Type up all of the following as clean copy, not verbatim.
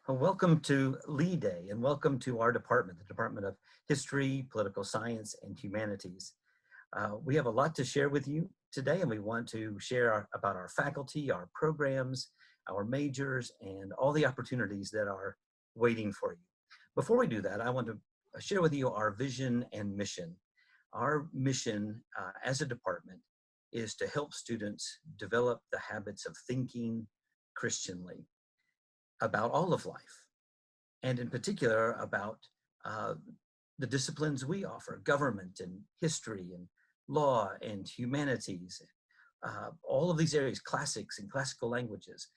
Well, welcome to Lee Day and welcome to our department, the Department of History, Political Science, and Humanities. We have a lot to share with you today, and we want to share about our faculty, our programs, our majors, and all the opportunities that are waiting for you. Before we do that, I want to share with you our vision and mission. Our mission as a department is to help students develop the habits of thinking Christianly about all of life, and in particular about uh, the disciplines we offer, government and history and law and humanities, all of these areas, classics and classical languages.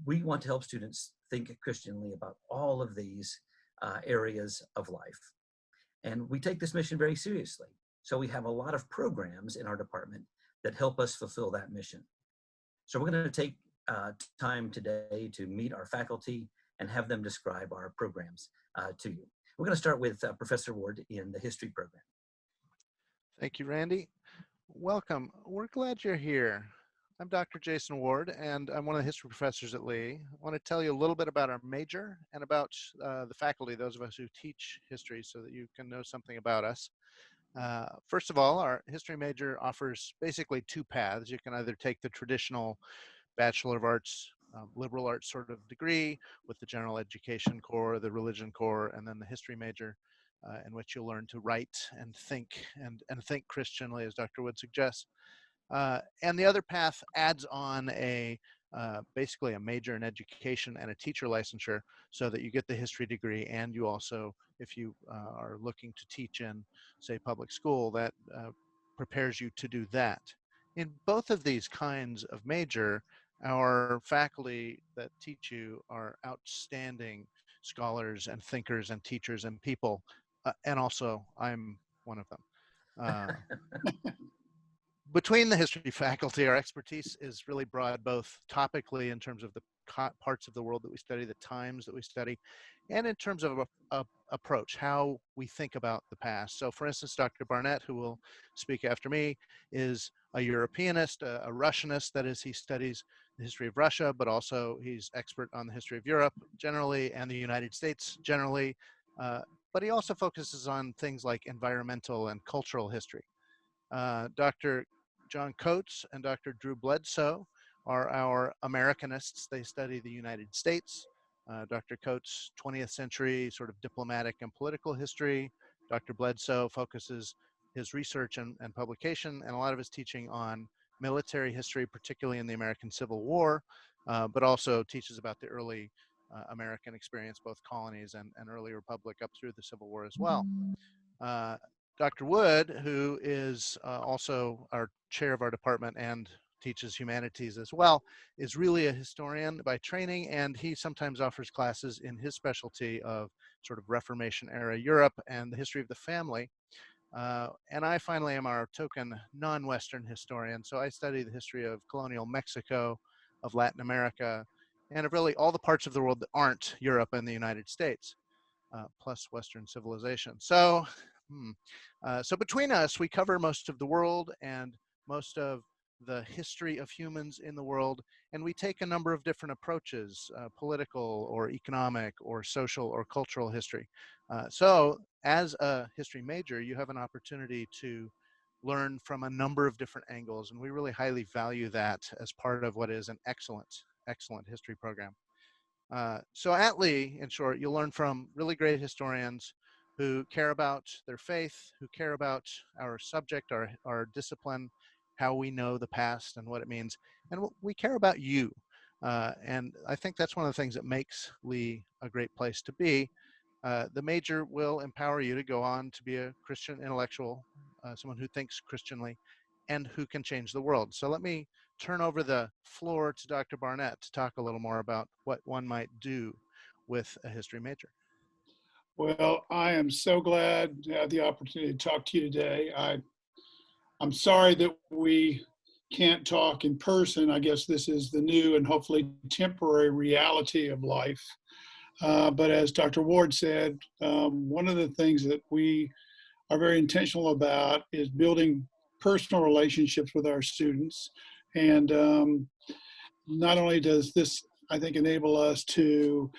We want to help students think Christianly about all of these areas of life. And we take this mission very seriously. So we have a lot of programs in our department that help us fulfill that mission. So we're going to take time today to meet our faculty and have them describe our programs to you. We're going to start with Professor Ward in the history program. Thank you, Randy. Welcome. We're glad you're here. I'm Dr. Jason Ward, and I'm one of the history professors at Lee. I want to tell you a little bit about our major and about the faculty, those of us who teach history, so that you can know something about us. First of all, our history major offers basically two paths. You can either take the traditional Bachelor of Arts, liberal arts sort of degree with the general education core, the religion core, and then the history major, in which you'll learn to write and think think Christianly, as Dr. Wood suggests. And the other path adds on basically a major in education and a teacher licensure, so that you get the history degree, and you also, if you are looking to teach in, say, public school, that prepares you to do that. In both of these kinds of major, our faculty that teach you are outstanding scholars and thinkers and teachers and people, and also I'm one of them. Between the history faculty, our expertise is really broad, both topically in terms of the parts of the world that we study, the times that we study, and in terms of a approach, how we think about the past. So for instance, Dr. Barnett, who will speak after me, is a Europeanist, a Russianist. That is, he studies the history of Russia, but also he's expert on the history of Europe generally and the United States generally. But he also focuses on things like environmental and cultural history. Dr. John Coates and Dr. Drew Bledsoe are our Americanists. They study the United States. Dr. Coates, 20th century sort of diplomatic and political history. Dr. Bledsoe focuses his research and publication and a lot of his teaching on military history, particularly in the American Civil War, but also teaches about the early American experience, both colonies and early republic up through the Civil War as well. Dr. Wood, who is also our chair of our department and teaches humanities as well, is really a historian by training, and he sometimes offers classes in his specialty of sort of Reformation era Europe and the history of the family. And I finally am our token non-Western historian, so I study the history of colonial Mexico, of Latin America, and of really all the parts of the world that aren't Europe and the United States, plus Western civilization. So between us, we cover most of the world and most of the history of humans in the world, and we take a number of different approaches, political or economic or social or cultural history. So as a history major, you have an opportunity to learn from a number of different angles, and we really highly value that as part of what is an excellent history program. So at Lee, in short, you'll learn from really great historians who care about their faith, who care about our subject, our discipline, how we know the past and what it means. And we care about you. And I think that's one of the things that makes Lee a great place to be. The major will empower you to go on to be a Christian intellectual, someone who thinks Christianly and who can change the world. So let me turn over the floor to Dr. Barnett to talk a little more about what one might do with a history major. Well, I am so glad to have the opportunity to talk to you today. I'm sorry that we can't talk in person. I guess this is the new and hopefully temporary reality of life. But as Dr. Ward said, one of the things that we are very intentional about is building personal relationships with our students. And not only does this, I think, enable us to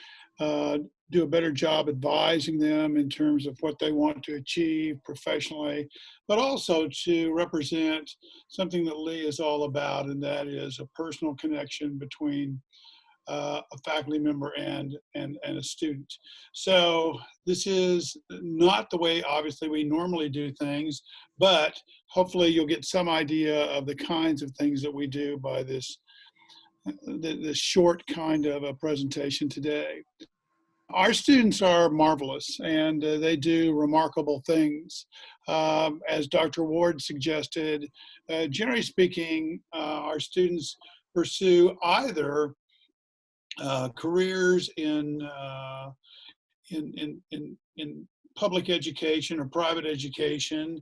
do a better job advising them in terms of what they want to achieve professionally, but also to represent something that Lee is all about, and that is a personal connection between a faculty member and a student. So this is not the way, obviously, we normally do things, but hopefully you'll get some idea of the kinds of things that we do by this short kind of a presentation today. Our students are marvelous, and they do remarkable things. As Dr. Ward suggested, generally speaking, our students pursue either careers in public education or private education.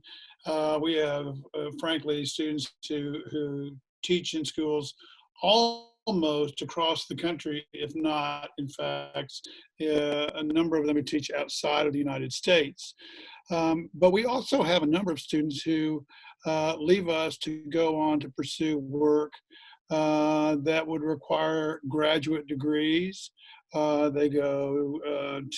We have, frankly, students who teach in schools almost across the country, if not, in fact, a number of them who teach outside of the United States. But we also have a number of students who leave us to go on to pursue work that would require graduate degrees. They go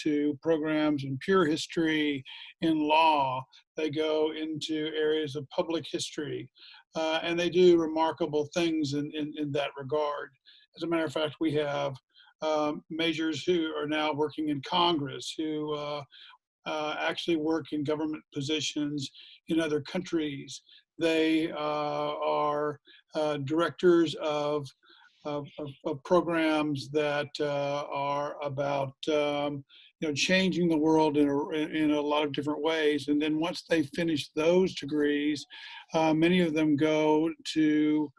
to programs in pure history, in law. They go into areas of public history, and they do remarkable things in that regard. As a matter of fact, we have majors who are now working in Congress, who actually work in government positions in other countries. They are directors of programs that are about changing the world in a lot of different ways. And then once they finish those degrees, many of them go to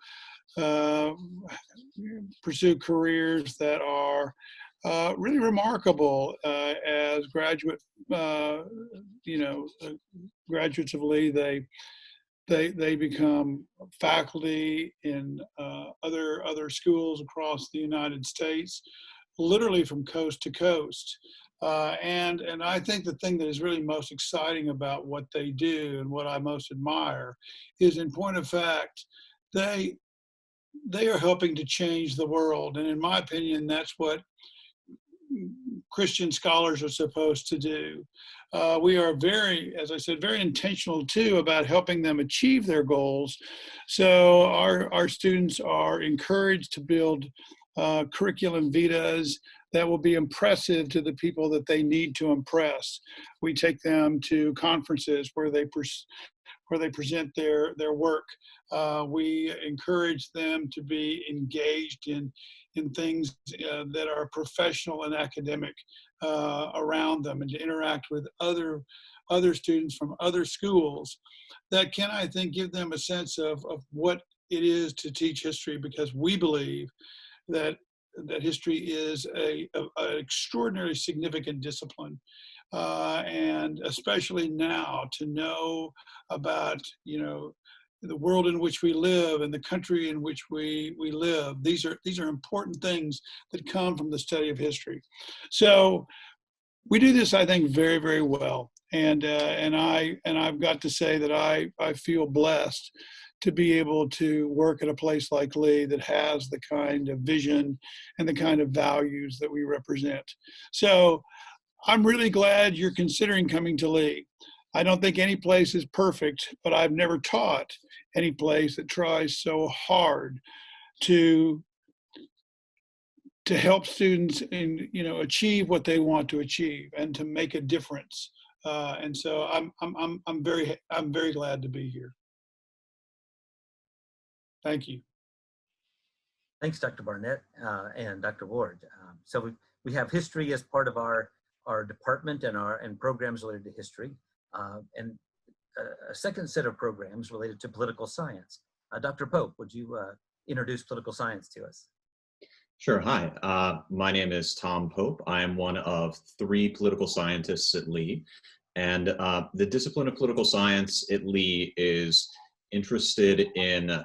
pursue careers that are really remarkable as graduates of Lee. They become faculty in other schools across the United States, literally from coast to coast. And I think the thing that is really most exciting about what they do and what I most admire is, in point of fact, they are helping to change the world. And in my opinion, that's what Christian scholars are supposed to do. We are very, as I said, very intentional too about helping them achieve their goals. So our students are encouraged to build curriculum vitas that will be impressive to the people that they need to impress. We take them to conferences where they present their work. We encourage them to be engaged in things that are professional and academic around them, and to interact with other students from other schools that can, I think, give them a sense of what it is to teach history, because we believe that history is an extraordinarily significant discipline. And especially now, to know about the world in which we live and the country in which we live. These are important things that come from the study of history. So we do this, I think, very, very well. And I've got to say that I feel blessed to be able to work at a place like Lee that has the kind of vision and the kind of values that we represent. So I'm really glad you're considering coming to Lee. I don't think any place is perfect, but I've never taught any place that tries so hard to help students achieve what they want to achieve and to make a difference. And so I'm very glad to be here. Thank you. Thanks, Dr. Barnett and Dr. Ward. So we have history as part of our department and programs related to history, and a second set of programs related to political science. Dr. Pope, would you introduce political science to us? Sure. Hi, my name is Tom Pope. I am one of 3 political scientists at Lee. And the discipline of political science at Lee is interested in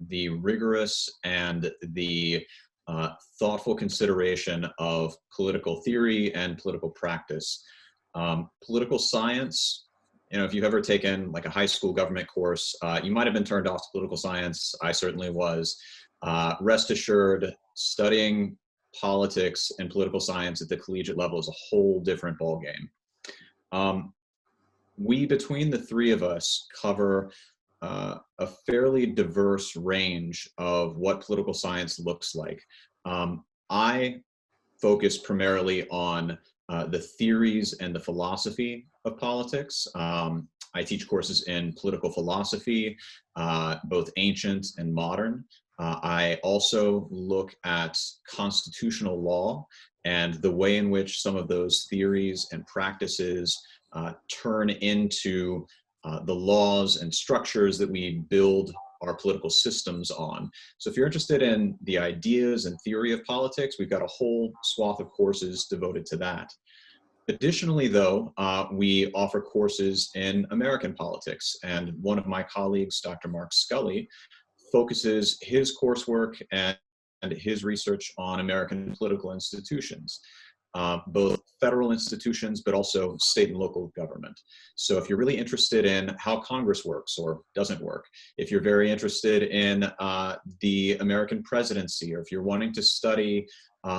the rigorous and the thoughtful consideration of political theory and political practice. Political science, if you've ever taken like a high school government course, you might have been turned off to political science. I certainly was. Rest assured, studying politics and political science at the collegiate level is a whole different ballgame. We, between the three of us, cover a fairly diverse range of what political science looks like. I focus primarily on the theories and the philosophy of politics. I teach courses in political philosophy, both ancient and modern. I also look at constitutional law and the way in which some of those theories and practices turn into the laws and structures that we build our political systems on. So if you're interested in the ideas and theory of politics, we've got a whole swath of courses devoted to that. Additionally, though, we offer courses in American politics, and one of my colleagues, Dr. Mark Scully, focuses his coursework and his research on American political institutions. Both federal institutions, but also state and local government. So if you're really interested in how Congress works or doesn't work, if you're very interested in the American presidency, or if you're wanting to study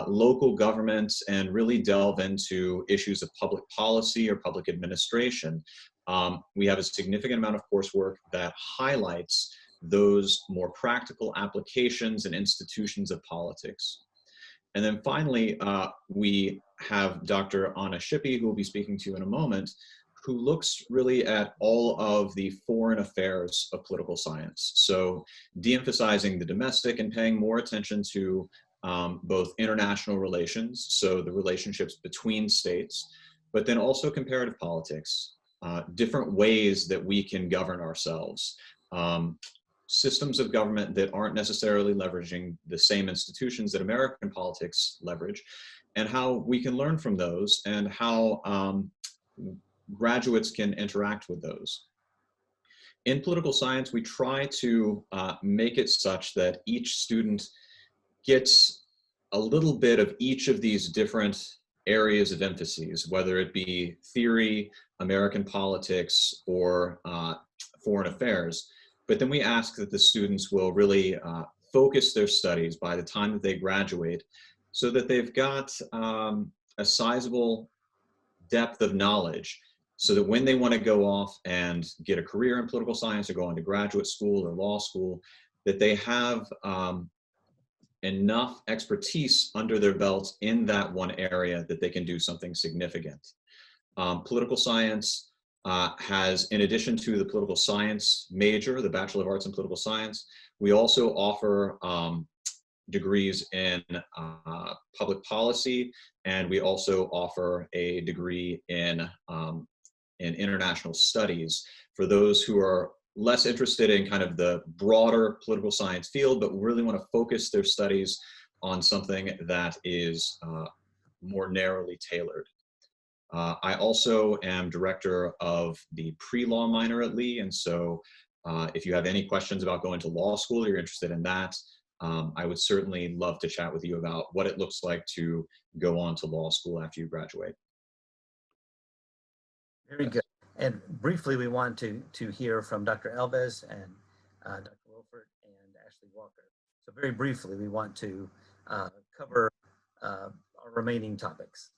local governments and really delve into issues of public policy or public administration, we have a significant amount of coursework that highlights those more practical applications and institutions of politics. And then finally, we have Dr. Anna Shippey, who will be speaking to you in a moment, who looks really at all of the foreign affairs of political science. So de-emphasizing the domestic and paying more attention to both international relations, so the relationships between states, but then also comparative politics, different ways that we can govern ourselves. Systems of government that aren't necessarily leveraging the same institutions that American politics leverage, and how we can learn from those, and how graduates can interact with those. In political science, we try to make it such that each student gets a little bit of each of these different areas of emphases, whether it be theory, American politics, or foreign affairs. But then we ask that the students will really focus their studies by the time that they graduate, so that they've got a sizable depth of knowledge, so that when they want to go off and get a career in political science or go into graduate school or law school, that they have enough expertise under their belts in that one area that they can do something significant. Political science has, in addition to the political science major, the Bachelor of Arts in Political Science, we also offer degrees in public policy, and we also offer a degree in international studies for those who are less interested in kind of the broader political science field, but really want to focus their studies on something that is more narrowly tailored. I also am director of the pre-law minor at Lee, and so if you have any questions about going to law school or you're interested in that, I would certainly love to chat with you about what it looks like to go on to law school after you graduate. Very good. And briefly, we want to hear from Dr. Elbez and Dr. Wilford and Ashley Walker. So very briefly, we want to cover our remaining topics.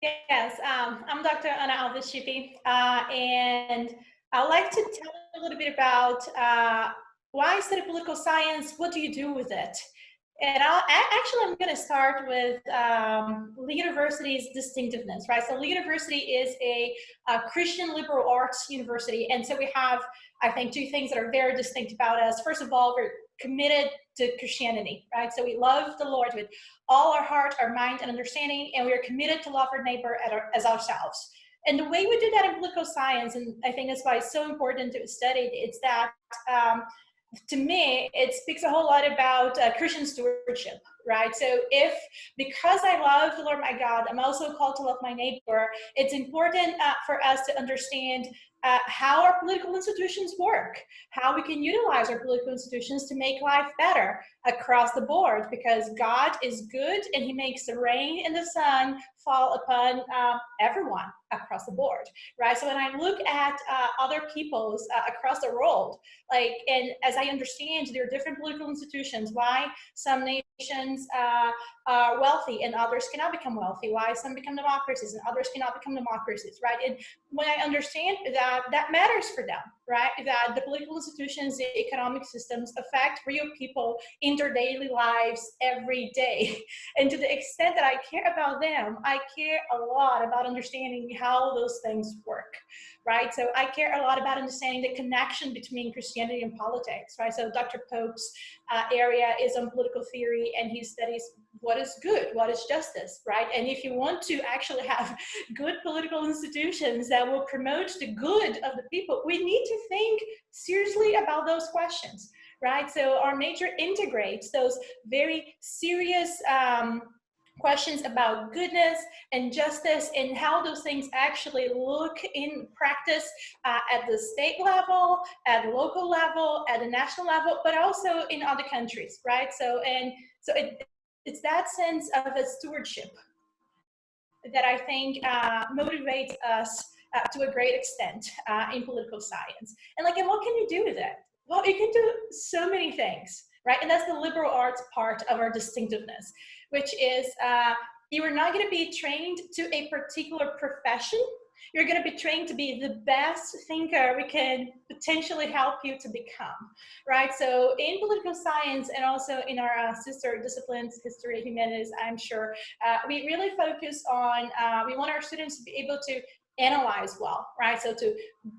Yes, I'm Dr. Anna Alves-Shippey, and I'd like to tell you a little bit about why I study political science. What do you do with it? And I'm going to start with Lee University's distinctiveness, right? So Lee University is a Christian liberal arts university, and so we have, I think, two things that are very distinct about us. First of all, we're committed to Christianity, right? So we love the Lord with all our heart, our mind, and understanding, and we are committed to love our neighbor as ourselves. And the way we do that in political science, and I think that's why it's so important to study it, it's that to me, it speaks a whole lot about Christian stewardship, right? So because I love the Lord my God, I'm also called to love my neighbor, it's important for us to understand how our political institutions work, how we can utilize our political institutions to make life better across the board, because God is good and he makes the rain and the sun fall upon everyone across the board, right? So when I look at other peoples across the world, and as I understand there are different political institutions, why some nations nations are wealthy and others cannot become wealthy, why some become democracies and others cannot become democracies, right? And when I understand that that matters for them, right, that the political institutions, the economic systems affect real people in their daily lives every day. And to the extent that I care about them, I care a lot about understanding how those things work, right? So I care a lot about understanding the connection between Christianity and politics, right? So Dr. Pope's area is on political theory, and he studies what is good, what is justice, right? And if you want to actually have good political institutions that will promote the good of the people, we need to think seriously about those questions, right? So our major integrates those very serious questions about goodness and justice and how those things actually look in practice at the state level, at the local level, at the national level, but also in other countries, right? So it's that sense of a stewardship that I think motivates us to a great extent in political science. And what can you do with it? Well, you can do so many things, right? And that's the liberal arts part of our distinctiveness, which is you are not going to be trained to a particular profession. You're going to be trained to be the best thinker we can potentially help you to become, right? So in political science and also in our sister disciplines, history, humanities, I'm sure, we really focus on, we want our students to be able to analyze well, right? So to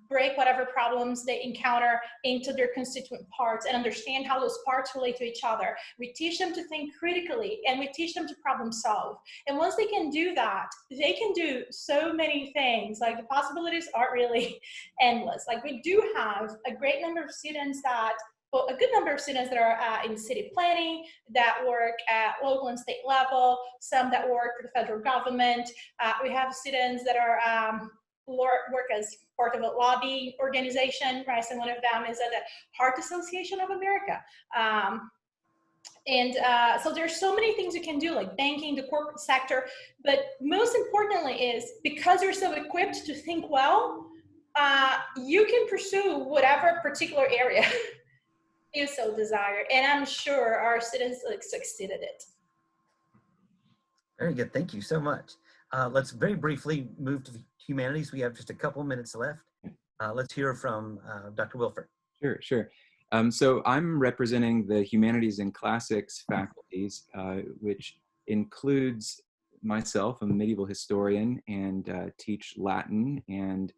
break whatever problems they encounter into their constituent parts and understand how those parts relate to each other. We teach them to think critically, and we teach them to problem solve. And once they can do that, they can do so many things. The possibilities aren't really endless. We do have a great number of students that, well, a good number of students that are in city planning, that work at local and state level, some that work for the federal government. We have students that are work as part of a lobby organization, right? So one of them is at the Heart Association of America. So there's so many things you can do, like banking, the corporate sector, but most importantly is because you're so equipped to think well, you can pursue whatever particular area you so desire. And I'm sure our students succeed at it. Very good, thank you so much. Let's very briefly move to the humanities. We have just a couple minutes left. Let's hear from Dr. Wilford. Sure. So I'm representing the Humanities and Classics faculties, which includes myself. I'm a medieval historian and teach Latin and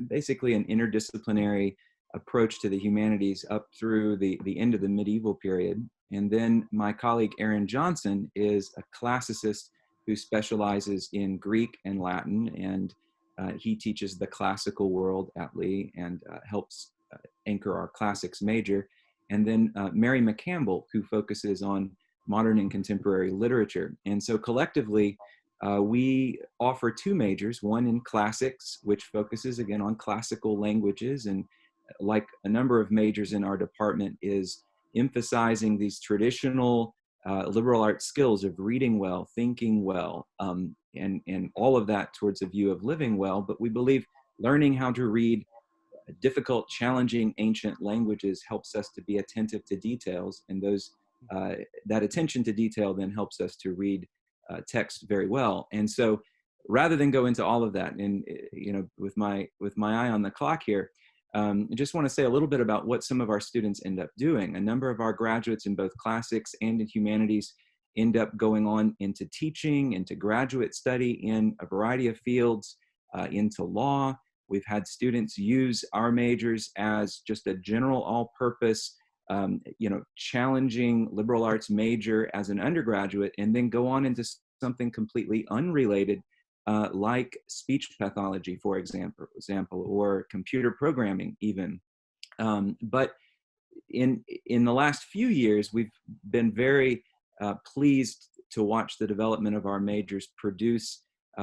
basically an interdisciplinary approach to the humanities up through the end of the medieval period. And then my colleague Aaron Johnson is a classicist who specializes in Greek and Latin, and he teaches the classical world at Lee and helps anchor our classics major. And then Mary McCampbell, who focuses on modern and contemporary literature. And so collectively, we offer two majors, one in classics, which focuses again on classical languages, and like a number of majors in our department is emphasizing these traditional liberal arts skills of reading well, thinking well, and all of that towards a view of living well. But we believe learning how to read difficult, challenging ancient languages helps us to be attentive to details, and that attention to detail then helps us to read text very well. And so rather than go into all of that, and with my eye on the clock here, I just want to say a little bit about what some of our students end up doing. A number of our graduates in both classics and in humanities end up going on into teaching, into graduate study in a variety of fields, into law. We've had students use our majors as just a general all-purpose, challenging liberal arts major as an undergraduate, and then go on into something completely unrelated, like speech pathology, for example, or computer programming even. But in the last few years, we've been very pleased to watch the development of our majors produce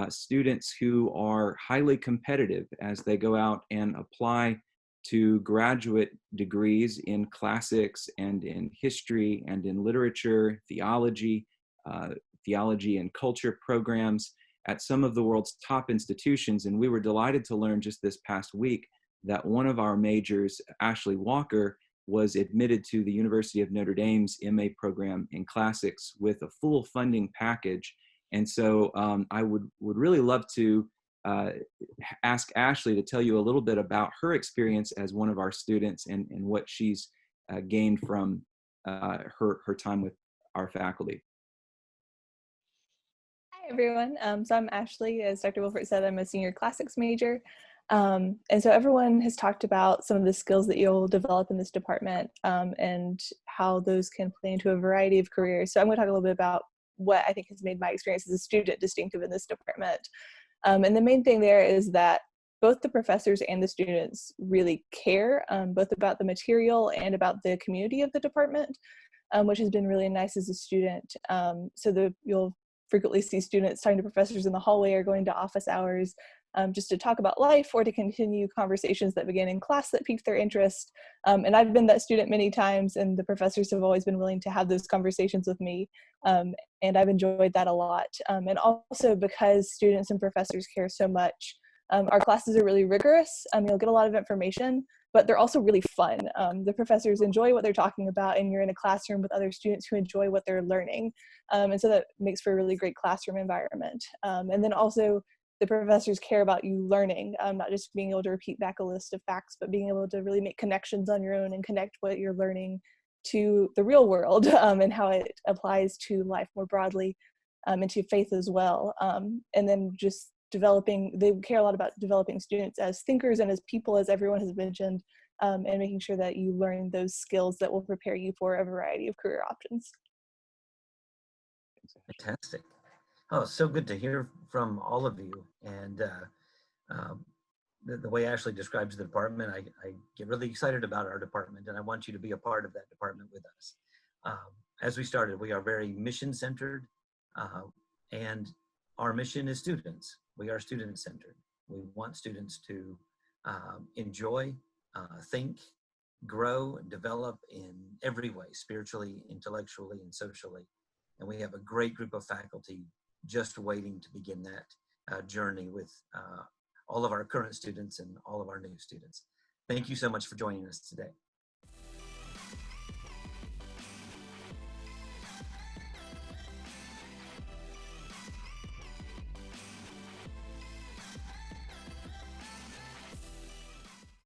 students who are highly competitive as they go out and apply to graduate degrees in classics and in history and in literature, theology and culture programs at some of the world's top institutions. And we were delighted to learn just this past week that one of our majors, Ashley Walker, was admitted to the University of Notre Dame's MA program in classics with a full funding package. And so I would really love to ask Ashley to tell you a little bit about her experience as one of our students and what she's gained from her time with our faculty. Hi, everyone. So I'm Ashley. As Dr. Wilford said, I'm a senior classics major. And so everyone has talked about some of the skills that you'll develop in this department and how those can play into a variety of careers. So I'm going to talk a little bit about what I think has made my experience as a student distinctive in this department. And the main thing there is that both the professors and the students really care, both about the material and about the community of the department, which has been really nice as a student. You'll frequently see students talking to professors in the hallway or going to office hours just to talk about life or to continue conversations that began in class that piqued their interest. And I've been that student many times, and the professors have always been willing to have those conversations with me. And I've enjoyed that a lot. And also because students and professors care so much, our classes are really rigorous. You'll get a lot of information, but they're also really fun. The professors enjoy what they're talking about, and you're in a classroom with other students who enjoy what they're learning. And so that makes for a really great classroom environment. And then also the professors care about you learning, not just being able to repeat back a list of facts, but being able to really make connections on your own and connect what you're learning to the real world and how it applies to life more broadly and to faith as well. And then just they care a lot about developing students as thinkers and as people, as everyone has mentioned, and making sure that you learn those skills that will prepare you for a variety of career options. Fantastic. Oh, so good to hear from all of you. And the way Ashley describes the department, I get really excited about our department, and I want you to be a part of that department with us. As we started, we are very mission-centered, and our mission is students. We are student-centered. We want students to enjoy, think, grow, and develop in every way, spiritually, intellectually, and socially. And we have a great group of faculty just waiting to begin that journey with all of our current students and all of our new students. Thank you so much for joining us today.